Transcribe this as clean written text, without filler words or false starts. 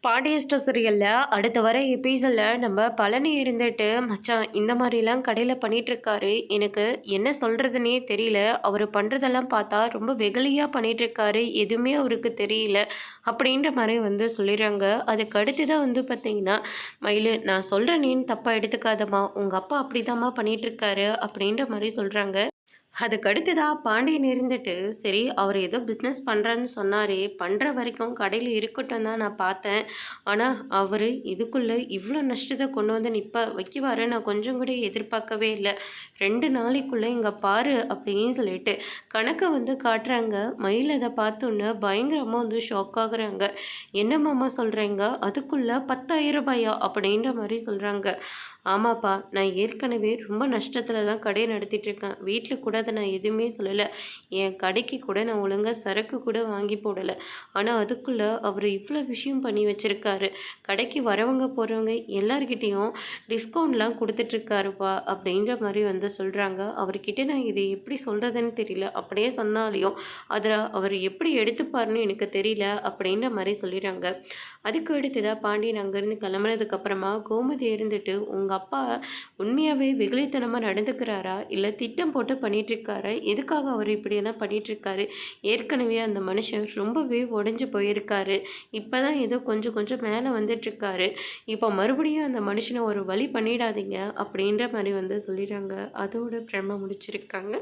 பாண்டியஸ்டர் சீரியல்ல அடுத்து வர எபிசோட்ல நம்ம பழனி இருந்துட்டு மச்சான் இந்த மாதிரிலாம் கடையில் பண்ணிட்டு இருக்காரு. எனக்கு என்ன சொல்றதுன்னே தெரியல. அவர் பண்றதெல்லாம் பார்த்தா ரொம்ப வெகுளியா பண்ணிட்டு இருக்காரு. எதுவுமே அவருக்கு தெரியல அப்படின்ற மாதிரி சொல்லிடுறாங்க. அதுக்கு அடுத்து தான் பார்த்தீங்கன்னா, மயிலு நான் சொல்கிறேனேன்னு தப்பாக எடுத்துக்காதம்மா, உங்கள் அப்பா அப்படிதாம்மா பண்ணிட்டு இருக்காரு அப்படின்ற மாதிரி சொல்கிறாங்க. அதுக்கு அடுத்ததா பாண்டியன் இருந்துட்டு, சரி அவர் ஏதோ பிஸ்னஸ் பண்ணுறேன்னு சொன்னாரே, பண்ணுற வரைக்கும் கடையில் இருக்கட்டும் தான் நான் பார்த்தேன். ஆனால் அவர் இதுக்குள்ளே இவ்வளோ நஷ்டத்தை கொண்டு வந்து வைக்குவாரு நான் கொஞ்சம் கூட எதிர்பார்க்கவே இல்லை. 2 நாளைக்குள்ளே இங்கே பாரு அப்படின்னு சொல்லிட்டு கணக்கை காட்டுறாங்க. மயில் அதை பார்த்தோன்னே பயங்கரமாக ஷாக் ஆகுறாங்க. என்னம்மாம்மா சொல்கிறீங்க, அதுக்குள்ளே 10,000 ரூபாயா அப்படின்ற மாதிரி சொல்கிறாங்க. ஆமாப்பா, நான் ஏற்கனவே ரொம்ப நஷ்டத்தில் தான் கடையை நடத்திட்டு இருக்கேன். வீட்டில் கூட அதை நான் எதுவுமே சொல்லலை. என் கடைக்கு கூட நான் ஒழுங்காக சரக்கு கூட வாங்கி போடலை. ஆனால் அதுக்குள்ளே அவர் இவ்வளோ விஷயம் பண்ணி வச்சுருக்காரு. கடைக்கு வரவங்க போகிறவங்க எல்லார்கிட்டேயும் டிஸ்கவுண்ட்லாம் கொடுத்துட்ருக்காருப்பா அப்படின்ற மாதிரி சொல்கிறாங்க. அவர்கிட்ட நான் இதை எப்படி சொல்கிறதுன்னு தெரியல. அப்படியே சொன்னாலையும் அதில் அவர் எப்படி எடுத்துப்பாருன்னு எனக்கு தெரியல அப்படின்ற மாதிரி சொல்லிடுறாங்க. அதுக்கு அடுத்ததாக பாண்டியன் அங்கேருந்து கிளம்புனதுக்கப்புறமா கோமதி இருந்துட்டு, உங்கள் அப்பா உண்மையாகவே வெகுளித்தனமாக நடந்துக்கிறாரா, இல்லை திட்டம் போட்டு பண்ணிகிட்ருக்காரா, எதுக்காக அவர் இப்படியெல்லாம் பண்ணிகிட்ருக்காரு, ஏற்கனவே அந்த மனுஷன் ரொம்பவே உடஞ்சி போயிருக்காரு, இப்போ தான் ஏதோ கொஞ்சம் கொஞ்சம் மேலே வந்துட்டுருக்காரு, இப்போ மறுபடியும் அந்த மனுஷனை ஒரு வழி பண்ணிடாதீங்க அப்படின்ற மாதிரி சொல்லிடுறாங்க. அதோட பிரம்ம முடிச்சிருக்காங்க.